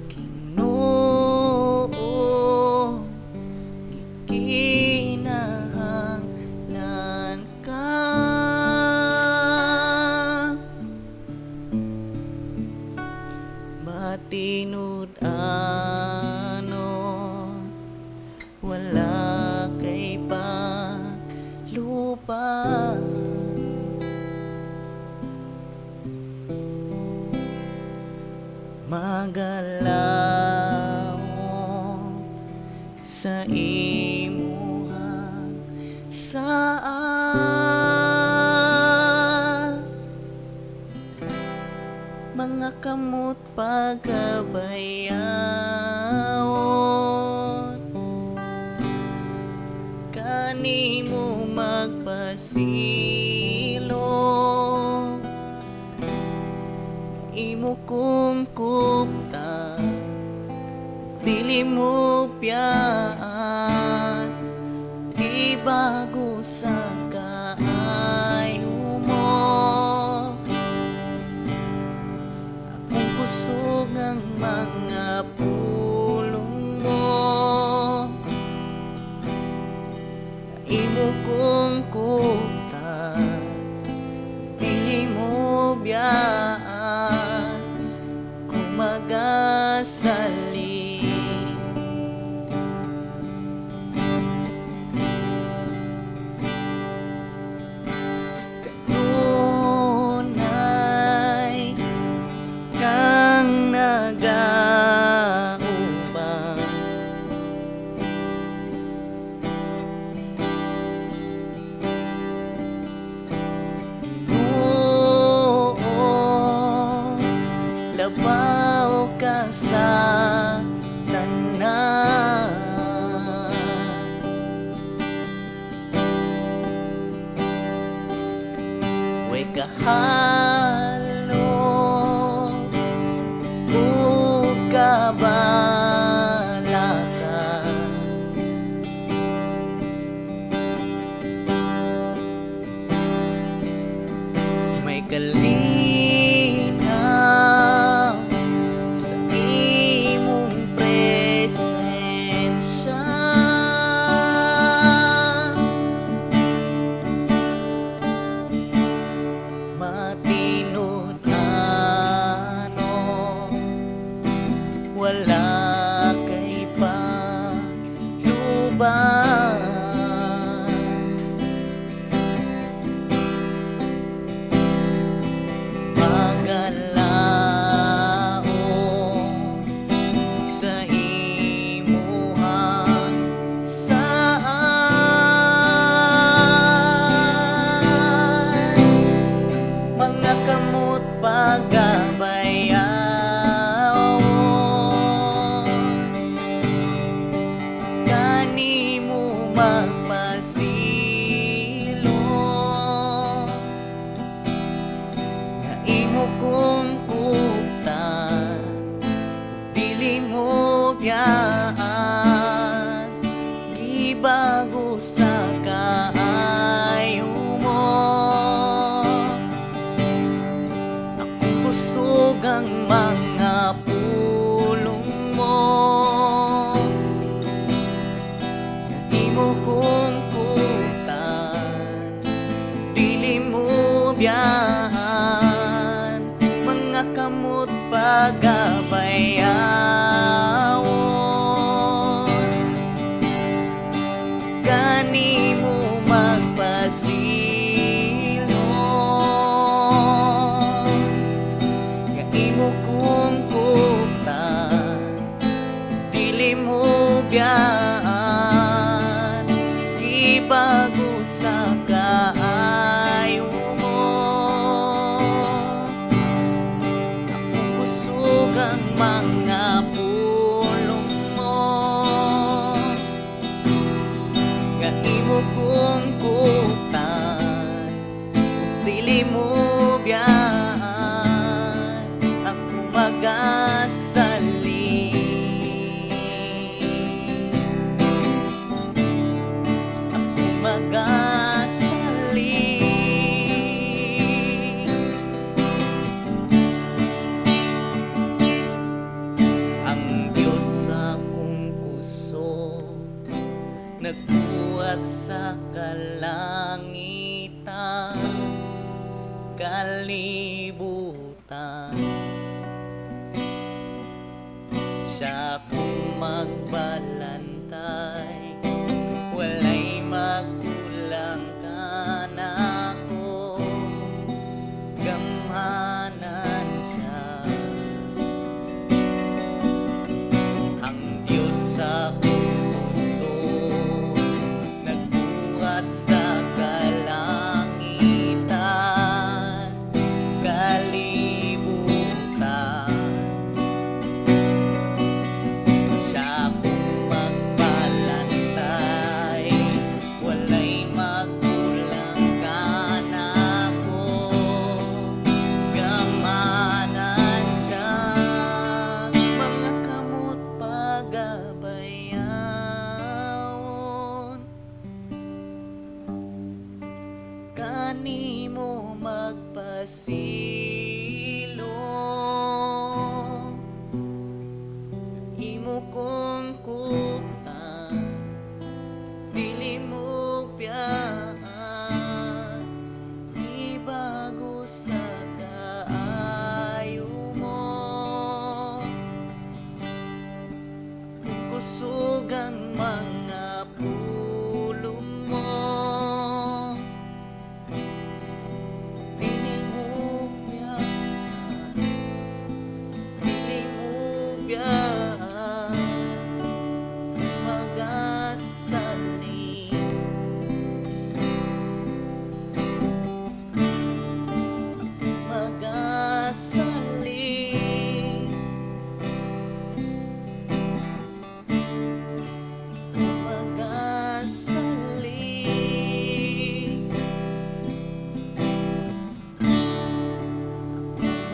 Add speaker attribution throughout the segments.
Speaker 1: Ginoo, gikinahanglan ka. Matinud ano, wala kay palupa. Magalaw sa imuhang saan, mga kamot pagabayaon, kanimo magpasilo, imo kong kupta, dili mo piyaan, ibago sa kaayo mo. Akong kusog ang mga pulong mo, imo kong kupta, dili mo biyaan, kung magasali. Kanunay kang nagaubang, labaw ka sa tanan. Way kahalo o kabalaka, may kalinaw sa imong presensya. Matinud ano, wala kay paluban. Magalaw sa imuhang saan, mga kamot pagabayaon, kanimo magpasilo, nga imo kong kupta, dili mo biyaan, gibago sa kaayo mo. Akong kusog ang mga pulong mo, nga imo kong kupta, dili mo biyaan, mga kamot pagabayaon, kanimo magpasilo, nga imo kong kalibutan. Siya kung magbalantay, walay magkulang ka na ako. Gamanan siya ang Diyos sa puso, nagbuhat sa kalangitan, kalibutan. Siya kung magbalantay, walay magkulang ka na ako. Gamanan siya, mga kamot pagabayawon, kanimo magpasilong. Imo kong kuptan, dili mo biyaan, ibago sa kaayo mo. Kung kusog ang mga pulo mo, dili mo biyaan, dili mo biyaan, magasaling, magasaling, magasaling,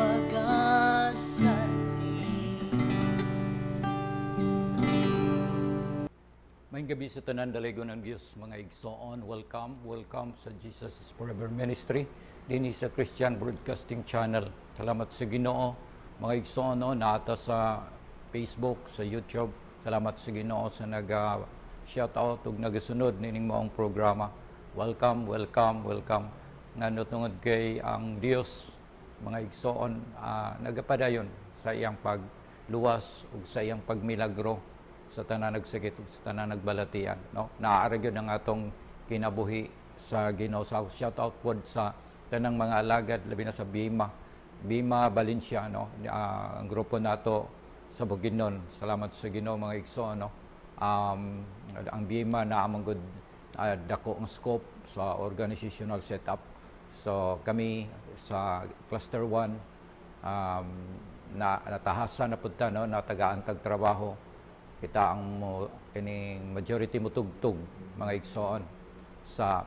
Speaker 1: magasaling.
Speaker 2: Maayong gabi sa tanan dalagon ng Diyos, mga igsoon. Welcome sa Jesus is Forever Ministry dinhi sa Christian Broadcasting Channel. Salamat sa Ginoo, mga igsoon, naata sa Facebook, sa YouTube. Salamat sa Ginoo sa shout out ug nagasunod nining maong programa. Welcome. Ngano tungod kay ang Dios, mga igsoon, nagapadayon sa iyang pagluwas ug sa iyang pagmilagro sa tanan nagsakit ug sa tanan nagbalatian, no? Naara gyud ang atong kinabuhi sa Ginoo. Shout out pod sa tanang mga alagad, labi na sa Bima Valencia, no? Ang grupo nato sa Bukidnon. Salamat sa Ginoo, mga igsoon, no? Ang Bima na among good dako ang scope sa organizational setup. So kami sa Cluster 1 natahasan na punta, no? Natagaan tag trabaho. Kita ang kining majority mutugtog, mga igsoon, sa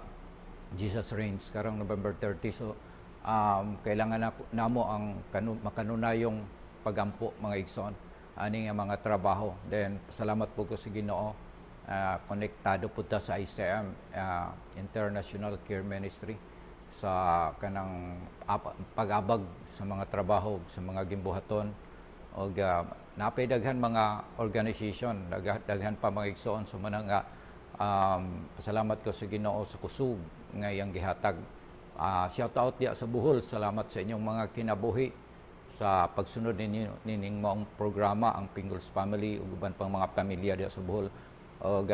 Speaker 2: Jesus Reigns karong November 30. So kailangan namo ang makanunayong pagampo, mga igsoon, ani nga mga trabaho. Then salamat po ko sa Ginoo, konektado po ta sa ICM, International Care Ministry, sa kanang pag-abag sa mga trabaho, sa mga gimbuhaton. O napay daghan mga organization, daghan pa mga igsoon. So muna nga, pasalamat ko sa Ginoo sa kusog nga iyang gihatag. Shout out diya sa Bohol, salamat sa inyong mga kinabuhi sa pagsunod nining maong programa, ang Pingles Family ug uban pang mga pamilya diya sa Bohol. O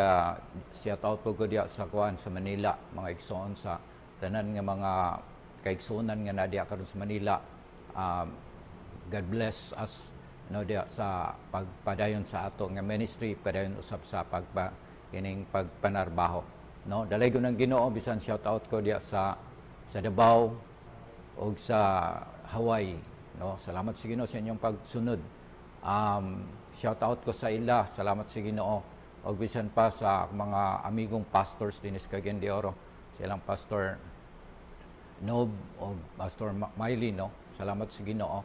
Speaker 2: shout out po ko diya sa Manila, mga igsoon, sa tanan nga mga kaigsuonan nga na diya karon sa Manila. God bless us, no, diya sa pagpadayon sa ato nga ministry, padayon usab sa kining pagpanarbaho, no? Dalay ko ng Ginoo, bisan shout out ko diya sa Davao o sa Hawaii, no? Salamat sa Ginoo sa inyong pagsunod. Shout out ko sa ila, salamat sa Ginoo. O bisan pa sa mga amigong pastors din sa Cagayan de Oro, silang Pastor Nob o Pastor Miley, no? Salamat sa Ginoo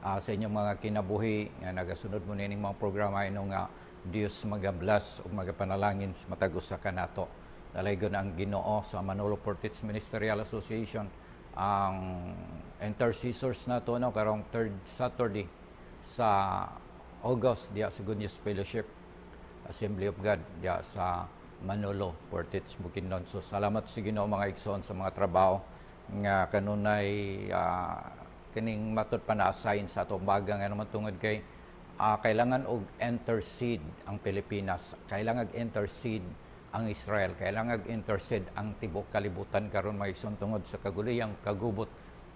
Speaker 2: sa inyong mga kinabuhi nga nagasunod mo nining mga programa ino nga Dios magablas ug magapanalangin matag usa ka nato. Dalaygon ang Ginoo sa Manolo Portits Ministerial Association, ang intercessors nato, no, karong 3rd Saturday sa August diya sa Good News Fellowship Assembly of God diya sa Manolo Portits, Bukidnon. So salamat sa Ginoo, mga igsoon, sa mga trabaho nga kanunay kining matud pa na-assign sa atong bagang nga naman tungod kay kailangan og intercede ang Pilipinas, kailangan intercede ang Israel, kailangan intercede ang tibok kalibutan karon mga igsoon tungod sa kaguliyang kagubot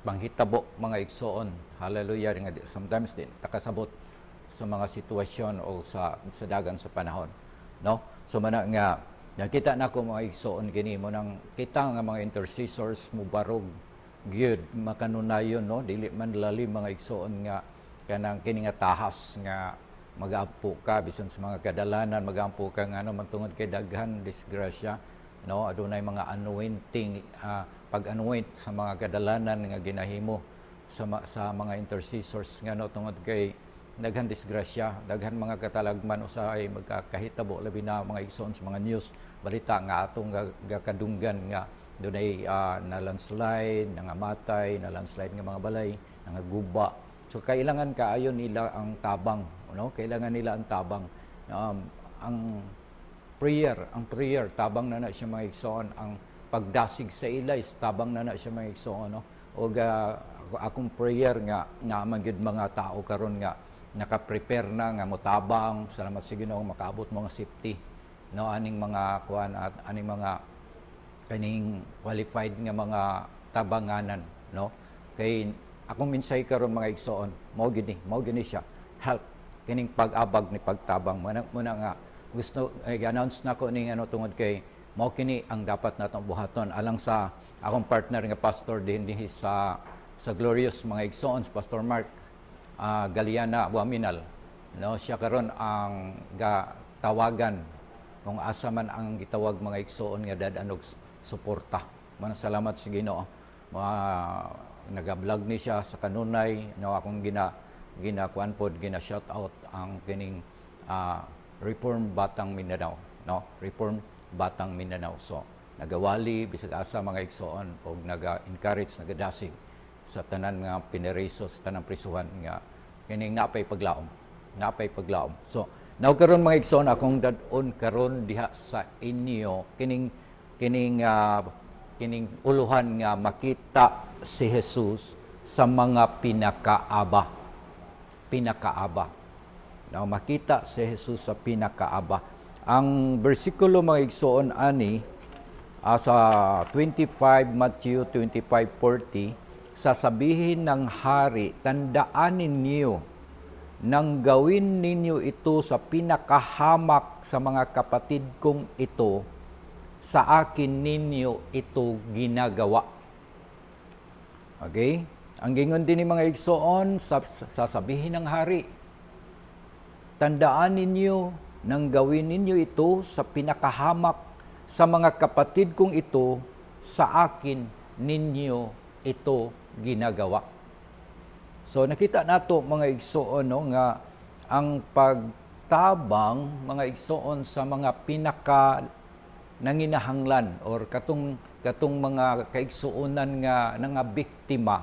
Speaker 2: panghitabo mga igsoon. Hallelujah nga sometimes din takasabot sa mga sitwasyon o sa dagan sa panahon, no? So mana nga nakita nako mga igsoon kini mo nang kita nga mga intercessors mo barog gyud makanunayon, no? Dili man lalim mga igsoon nga kanang kini nga tahas nga magampo ka bisan sa mga kadalanan, magampo ka nga man tungod kay daghan disgrasya, no? Adunay mga anointing pag-anoint sa mga kadalanan nga ginahimo sa mga intercessors nga no tungod kay daghan disgrasya, daghan mga katalagman usahay magkakahitabo labi na mga igsoon sa mga news balita nga atong gakadunggan nga dunay na landslide, nangamatay, na landslide nga mga balay, nangaguba. So kailangan kaayo nila ang tabang, no? Kailangan nila ang tabang. Ang prayer tabang na siya mga igsoon, ang pagdasig sa ilay tabang na siya mga igsoon, no? O akong prayer nga man gyud mga tao karon nga naka-prepare na nga motabang salamat sa Ginoo makaabot mga safety, no? Aning mga kuan at aning mga kaning qualified nga mga tabanganan, no? Kay akong minsay karon mga igsoon, mao gini siya help kining pag-abag ni pagtabang muna nga gusto i-announce nako ning ano tungod kay mao kini ang dapat natong buhaton alang sa akong partner nga pastor dinhi sa Glorious mga igsoon, Pastor Mark Galiana Buaminal, no? Siya karon ang tawagan kung asa man ang gitawag mga igsoon nga dadanog suporta. Salamat sa Ginoo. Nagablog ni siya sa kanunay, no? Akong ginakuan pod shout out ang kining Reform Batang Mindanao, no? Reform Batang Mindanao. So nagawali bisag asa mga igsoon og naga-encourage, nagadasig sa tanan nga pinereso sa tanang prisuhan nga kining napay paglaom. So now karon mga igsoon akong dad-on karon diha sa inyo kining uluhan nga makita si Jesus sa mga pinakaaba. Now makita si Jesus sa pinakaaba. Ang bersikulo mga igsoon ani sa 25 Matthew 25:40, sasabihin ng hari, tandaan ninyo nang gawin ninyo ito sa pinakahamak sa mga kapatid kong ito, sa akin ninyo ito ginagawa. Okay? Ang gingon din ni mga igsoon, sasabihin ng hari, tandaan ninyo nang gawin ninyo ito sa pinakahamak sa mga kapatid kong ito, sa akin ninyo ito ginagawa. So nakita nato mga igsoon, no, nga ang pagtabang mga igsoon sa mga pinaka nanginahanglan or katong mga kaigsuonan nga biktima,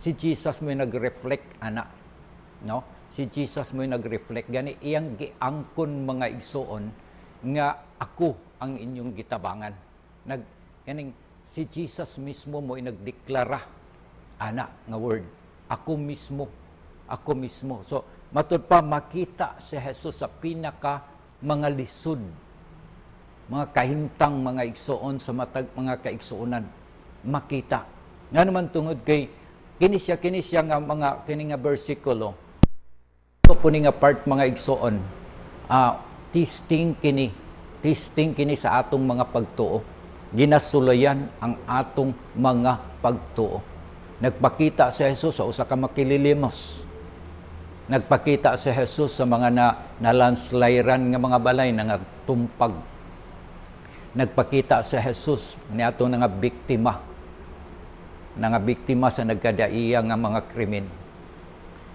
Speaker 2: si Jesus mo nag-reflect ana, no? Si Jesus mo nag-reflect gani iyang giangkon mga igsoon nga ako ang inyong gitabangan. Kaning si Jesus mismo mo nagdeklara ana nga word, ako mismo. So matud pa makita si Jesus sa pinaka mga lisod, mga kahintang mga igsoon sa matag mga kaigsuonan, makita. Nga naman tungod kay kini siya nga mga kini nga bersikulo. Ito po ni nga part mga igsoon. Testing kini sa atong mga pagtuo. Ginasulayan ang atong mga pagtuo. Nagpakita si Jesus sa usa ka makililimos. Nagpakita si Jesus sa mga nalanslairan nga mga balay na tumpag. Nagpakita si Jesus niadto nga biktima. Nga biktima sa nagkadaiya nga mga krimen.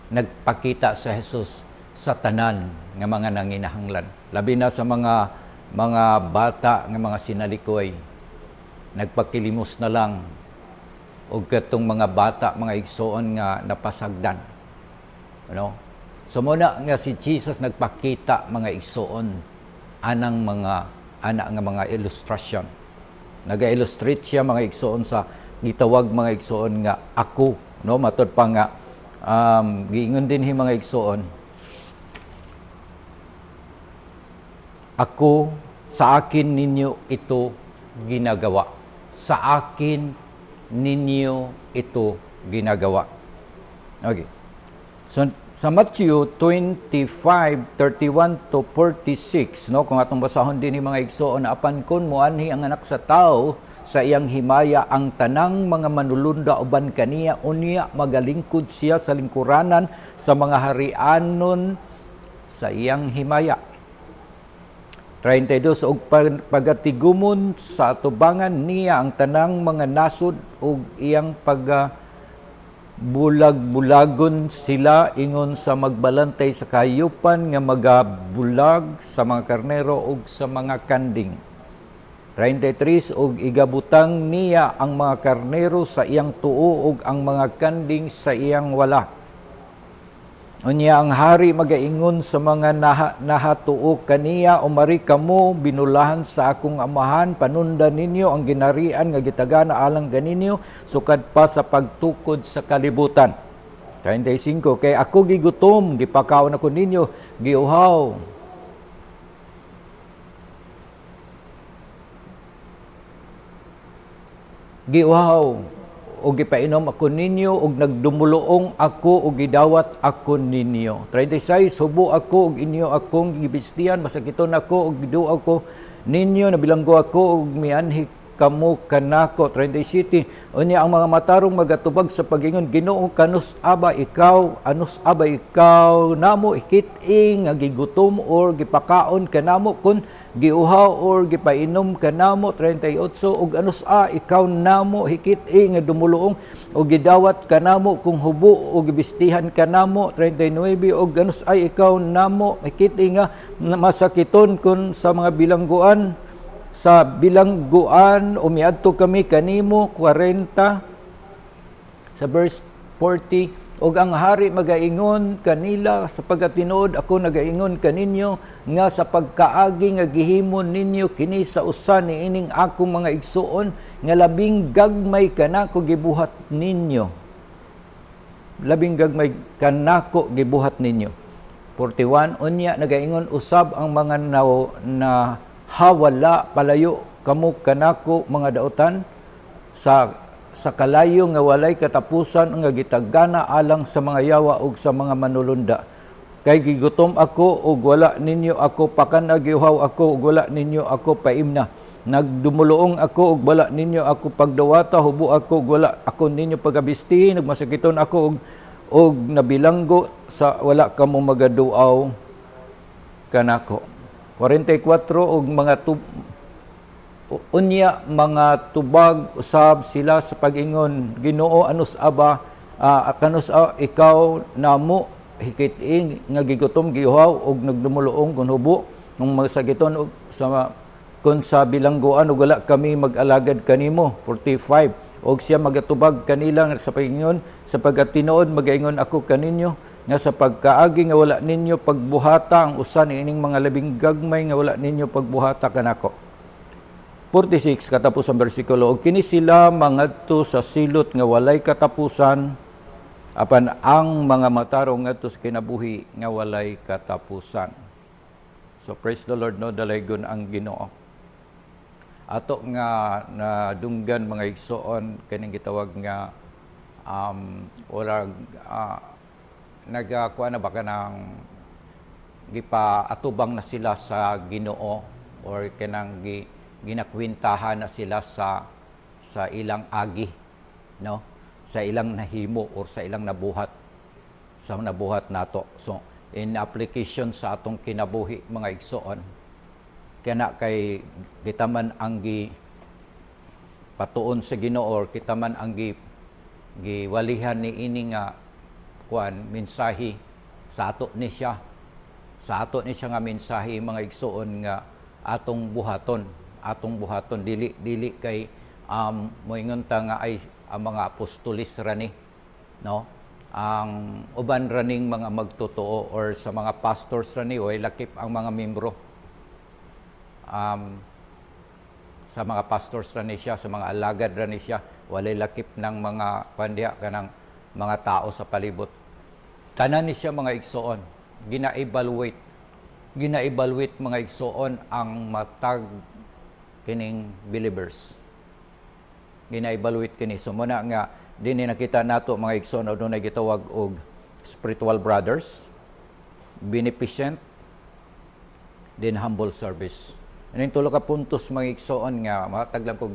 Speaker 2: Nagpakita si Jesus sa tanan nga mga nanginahanglan. Labi na sa mga bata nga mga sinalikoy. Nagpakilimos na lang og katong mga bata, mga igsoon nga napasagdan. Ano? So muna nga si Jesus nagpakita mga igsoon anak nga mga illustration. Naga-illustrate siya mga igsoon sa gitawag mga igsoon nga ako, no, matud pa nga giingon din mga igsoon, ako, sa akin ninyo ito ginagawa. Sa akin ninyo ito ginagawa. Okay. So, sa Matthew 25:31 to 46, no, kung atong basahon din ni mga igsoon, apan kon moanhi ang anak sa tao, sa iyang himaya ang tanang mga manulunda uban kaniya, unya magalingkod siya sa lingkuranan sa mga harianon sa iyang himaya. 32, og pagatigumon sa atubangan niya ang tanang mga nasod ug iyang bulag-bulagon sila ingon sa magbalantay sa kahayupan nga magabulag sa mga karnero ug sa mga kanding. 33, og igabutang niya ang mga karnero sa iyang tuo ug ang mga kanding sa iyang wala. Unya ang hari magaingon sa mga nahatuo kaniya, umari kamo binulahan sa akong amahan, panunda ninyo ang ginarian nga gitagana alang ganinyo sukad pa sa pagtukod sa kalibutan. 35, kay ako gigutom, gipakaon ako ninyo, giuhaw. O gipainom ako ninyo, og nagdumuluong ako, og gidawat ako ninyo. 36, hubo ako, og inyo akong gibistihan, masakiton ako, og gidu ako ninyo, nabilanggo ako, og mianhi kamo kanako. 37, unya ang mga matarong magatubag sa pagingon, Ginoo, kanus aba ikaw, anus aba ikaw, namo ikiting, nga gigutom, or gipakaon kanamo, kun giuhaw or gipainom kanamo. 38, ug anus ikaw namo hikit-i nga dumuluong o gidawat kanamo kung hubo o gibistihan kanamo. 39, ug anus ikaw namo hikit-i nga masakiton kun sa mga bilangguan umiadto kami kanimo. 40, sa verse 40, ug ang hari magaingon kanila sa pagatinuod ako nagaingon kaninyo nga sa pagkaagi nga gihimo ninyo kini sa usa niining akong mga igsuon nga labing gagmay kanako gibuhat ninyo. Labing gagmay kanako gibuhat ninyo. 41, unya nagaingon usab ang mga hawala palayo kamo kanako mga dautan sa kalayo nga walay katapusan nga gitagana alang sa mga yawa ug sa mga manulunda. Kay gigutom ako ug wala ninyo ako pakana, giuhaw ako ug wala ninyo ako paimna. Nagdumuluong ako ug wala ninyo ako pagdawata, hubo ako ug wala ako ninyo pagabistihin, ug masakiton ako ug nabilanggo sa wala kamo magaduaw kanako. 44, ug unya mga tubag usab sila sa pag-ingon, Ginoo, anus aba kanus ikaw namo hikit-ing nga gigutom giuhaw ug nagdumuluong kun hubo ng masagiton og kun sa bilangguan ug wala kami mag-alagad kanimo. 45, og siya magatubag kanila sa pag-ingon sa pagatinuod magaingon ako kaninyo nga sa pagkaagi nga wala ninyo pagbuhata ang usa niining mga labing gagmay nga wala ninyo pagbuhata kanako. 46, katapos ang bersikulo, og kini sila mangadto sa silot nga walay katapusan, apan ang mga matarong ngadto sa kinabuhi nga walay katapusan. So praise the Lord, no, dalaygon ang Ginoo. Ato nga nadunggan mga igsoon kaning gitawag nga nagakuha na ba ka ng gipaatubang na sila sa Ginoo or kanang ginakwintahan na sila sa ilang agi, no, sa ilang nahimo or sa ilang nabuhat nato. So in application sa atong kinabuhi mga igsoon, kana kay kita man ang patuon sa Ginoo or kita man ang giwalihan ni ini nga mensahe sa ato ni siya nga mensahe mga igsoon nga atong buhaton dili kay moingon ta nga ay ang mga apostolis rani, no, ang uban raning mga magtotoo or sa mga pastors rani way lakip ang mga membro sa mga pastors rani siya, sa mga alagad rani siya, walay lakip ng mga kandiya kanang mga tao sa palibot. Tanan ni siya mga igsoon, gina-evaluate mga igsoon ang matag kining believers. Gina-evaluate kini. So muna nga dinhi nakita nato mga igsoon adunay gitawag og spiritual brothers, beneficent, then humble service. Ano yung tulo ka puntos mga igsoon nga matag lang ko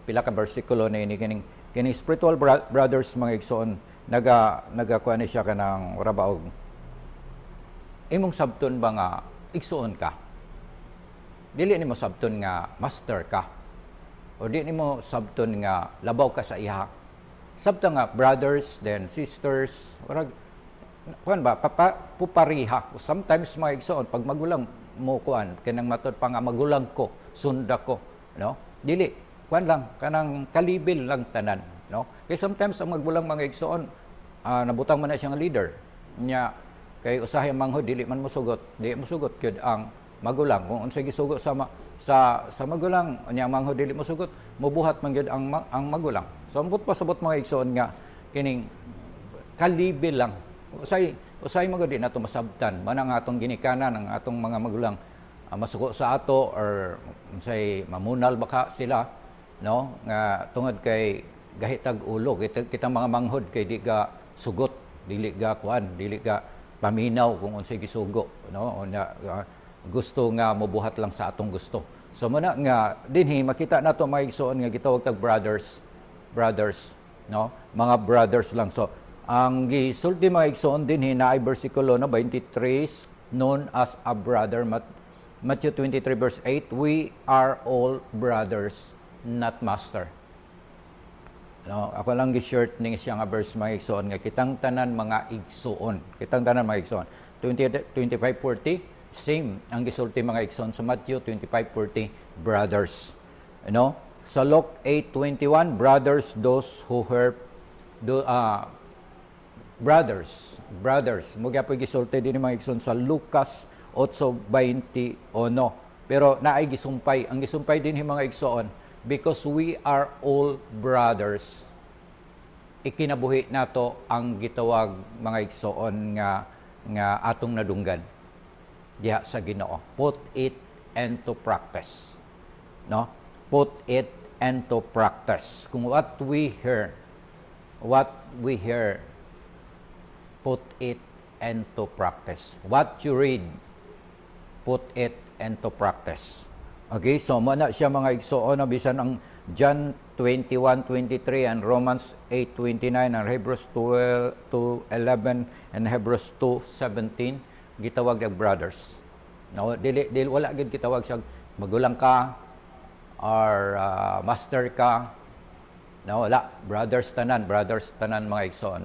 Speaker 2: pila ka bersikulo na ini kining spiritual brothers mga igsoon nagakuha ni siya kanang rabaog. Imong sabton ba nga igsoon ka? Dili nimo sabton nga master ka. O di nimo sabton nga labaw ka sa iha. Sabta nga brothers then sisters, orag kuan ba pupariha. Sometimes mga igsoon pag magulang mo kuan kanang matod pa nga magulang ko, sunda ko, no? Dili kuan lang kanang kalibil lang tanan, no? Kay sometimes ang magulang mga igsoon nabutang man na siyang leader nya kay usahay manghod dili man mosugot, gyud ang magulang. Kung unsay gisugot sa magulang nya manghod dili mosugot, mobuhat man gyud ang magulang. So ambot pasabot mga igsoon nga kining kalibil lang. Usay mga di nato masabtan man ang atong ginikanan ang atong mga magulang masuko sa ato or unsay mamunal baka sila, no, nga tungod kay gahitag ulo kita mga manghod kay di ga sugot, dili ga kuan, dili ga paminaw kung unsay gisugo, no, unya gusto nga mobuhat lang sa atong gusto. So muna nga dinhi makita nato mga igsoon nga gitawag tag brothers, no, mga brothers lang. So ang gisulti mga igsoon dinhi na ay bersikulo no 23 known as a brother, Matthew 23 verse 8, we are all brothers, not master. No, ako lang gi-short ning siya nga verse mga igsoon nga kitang tanan mga igsoon. 25:40 same ang gisulti mga igsoon sa Matthew 25:40 brothers. You know, sa Luke 8:21 brothers those who heard brothers mo gyapon gisulti dinhi mga igsoon sa Lucas 8:21. Pero naay gisumpay, ang gisumpay dinhi mga igsoon because we are all brothers. Ikinabuhi nato ang gitawag mga igsoon nga atong nadunggan diha sa Ginoo. Put it into practice. No? Put it into practice. Kung what we hear, put it into practice. What you read, put it into practice. Okay, so mana siya mga igsoon na bisan ang John 21:23 and Romans 8:29 and Hebrews 12:11 and Hebrews 2:17 gitawag og brothers. No, dili wala gid gitawag siya magulang ka or master ka. No, wala, brothers tanan mga igsoon.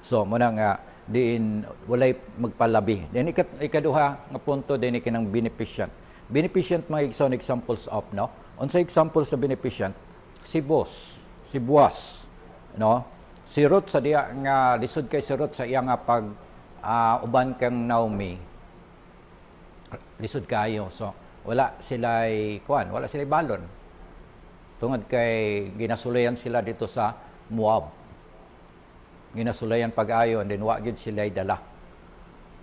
Speaker 2: So muna nga diin walay magpalabi. Then ikaduha nga punto din kinang beneficent. Beneficent mga igsoon examples of, no? Unsa example sa beneficent? Si Boaz, no? Si Ruth sa diya nga lisod kay si Ruth sa iya nga pag uban kang Naomi. Lisod kayo. So wala sila'y balon. Tungod kay ginasulayan sila dito sa Moab. Ginasulayan pag-ayo and then wa gyud sila'y dala.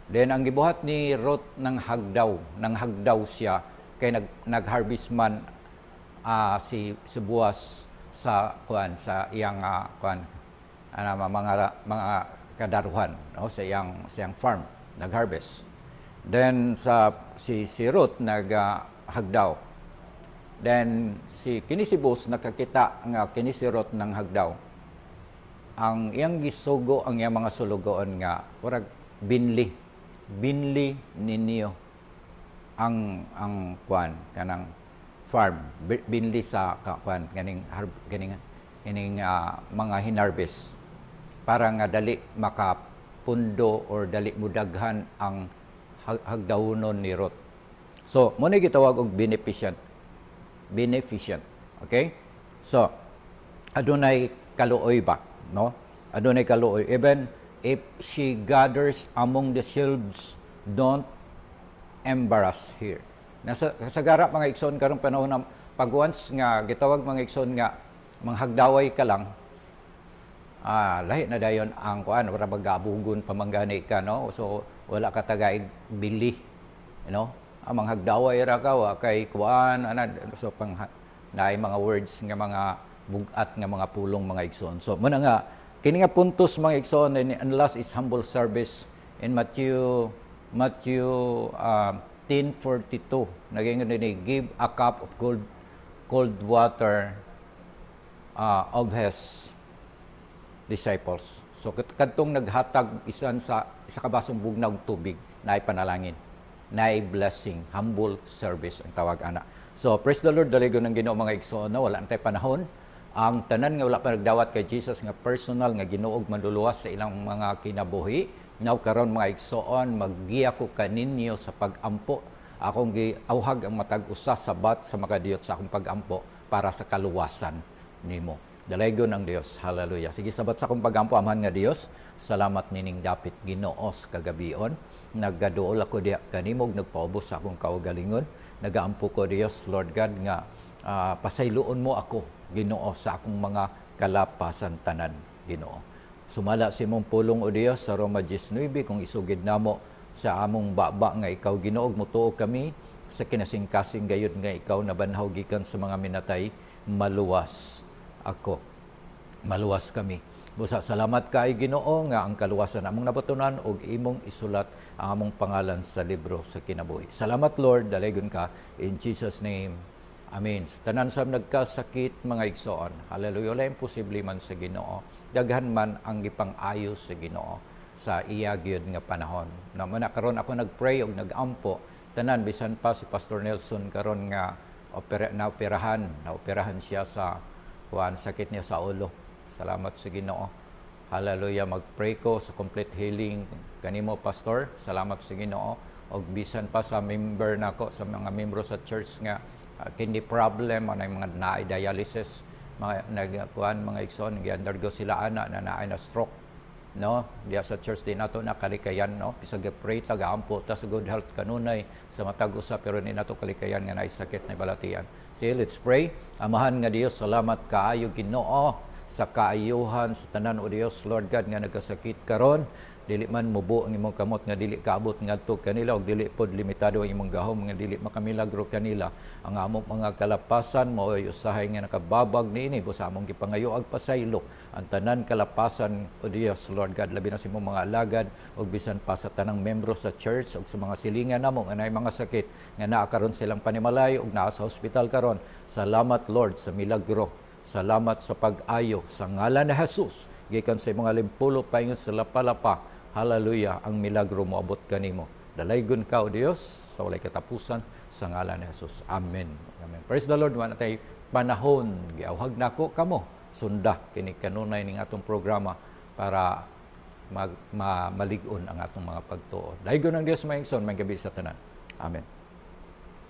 Speaker 2: Then ang gibuhat ni Ruth ng hagdaw siya kay nag-harvest man si Boaz sa iyang mga kadaruhan, no, sa iyang farm nag-harvest. Then si Ruth naghagdaw. Then kini si Boaz nakakita nga kini si Ruth ng hagdaw. Ang iyang gisugo ang iyang mga sulugoon nga murag binli ninyo ang kanang farm, binli sa ganing mga hinarvest para nga dali makapundo or dali mudaghan ang hagdawnon ni Ruth. So mo ni gitawag og beneficent. Okay, so adunay kaluoy ba, no? Adunay kaluoy even if she gathers among the sheaves, don't embarrass her. Nasa sagara mga igsoon karong panahon na pag once nga gitawag mga igsoon nga manghagdaway ka lang, lahi na dayon ang kuan para magabugon pamanggani ka, no? So wala ka tagaig bili, you know? Ang manghagdaway ra ka wa kay kuan so naay mga words nga mga bugat nga mga pulong mga igsoon. So muna nga kini nga puntos mga igsoon, and last is humble service in Matthew 10:42. Naging ni give a cup of cold water of his disciples. So kadtong naghatag isa ka basong bugnaw tubig naay panalangin, naay blessing, humble service ang tawag ana. So praise the Lord, daligon ng Ginoo mga igsoon, wala antay panahon ang tanan nga wala pa nagdawat kay Jesus nga personal nga Ginuog manluluwas sa ilang mga kinabuhi. Now karon mga igsoon, maggiya ko kaninyo sa pagampo. Akong giawhag ang matag usa sabat sa makadiyot sa akong pagampo para sa kaluwasan nimo. Dalaygon ang Dios. Hallelujah. Sige, sabat sa akong pagampo, amahan nga Dios. Salamat nining dapit Ginoo sa kagabion. Naggaduol ako diha kanimog, nagpaubos sa akong kaugalingon. Nagaampo ko Dios, Lord God, nga pasayloon mo ako, Ginoo, sa akong mga kalapasan tanan, Ginoo. Sumala si mong pulong o Dios sa Roma 19 kung isugid namo sa among baba nga ikaw Ginoo, mutuo kami sa kinasingkasing gayud nga ikaw nabanhaw gikan sa mga minatay, maluwas ako. Maluwas kami. Busa salamat kay Ginoo nga ang kaluwasan among nabatunan ug imong isulat ang among pangalan sa libro sa kinabuhi. Salamat Lord, dalaygon ka in Jesus name. Amen. Tanan sa nagkasakit mga igsoon. Hallelujah. Wala imposible man sa Ginoo. Daghan man ang gipang-ayo sa Ginoo sa iya gyud nga panahon. Naman karon ako nagpray og nagampo tanan bisan pa si Pastor Nelson karon nga naoperahan siya sa sakit niya sa ulo. Salamat sa Ginoo. Hallelujah. Magpray ko sa complete healing kanimo Pastor. Salamat sa Ginoo. Og bisan pa sa member nako sa mga membro sa church nga kidney problem, anay mga naay dialysis, mga mga igsoon, gi-undergo sila ana na naay na stroke, no? Diya sa church din nato na kalikayan, no? Bisag pray taga-ampo ta sa good health kanunay sa matag usa pero ni nato kalikayan nga naay sakit na balatian. So let's pray. Amahan nga Dios, salamat kaayo Ginoo sa kaayuhan sa tanan o Dios, Lord God nga nagkasakit karon. Dili man mubo ang imong kamot nga dili kaabot ngadto kanila og dili pod limitado ang imong gahom nga dili makamilagro kanila. Ang among mga kalapasan mao ay usahay nga nakababag niini busa among gipangayo ag pasaylo ang tanan kalapasan o Dios, Lord God, labi na sa imong mga alagad og bisan pa sa tanang membro sa church ug sa mga silingan namo nga naay mga sakit nga naa karon silang panimalay ug naa sa hospital karon. Salamat Lord sa milagro. Salamat sa pag-ayo sa ngalan ni Jesus. Gikan sa mga limpulo paingon sa lapalapa. Hallelujah, ang milagro mo abot kanimo. Dalaygon ka o Dios sa walay katapusan sa ngalan ni Jesus. Amen. Amen. Praise the Lord. Wala tay panahon giawhag nako kamo sunda kini kanunay ning atong programa para malig-on ang atong mga pagtuo. Dalaygon ang Dios maigsoon, may gabi sa tanan. Amen.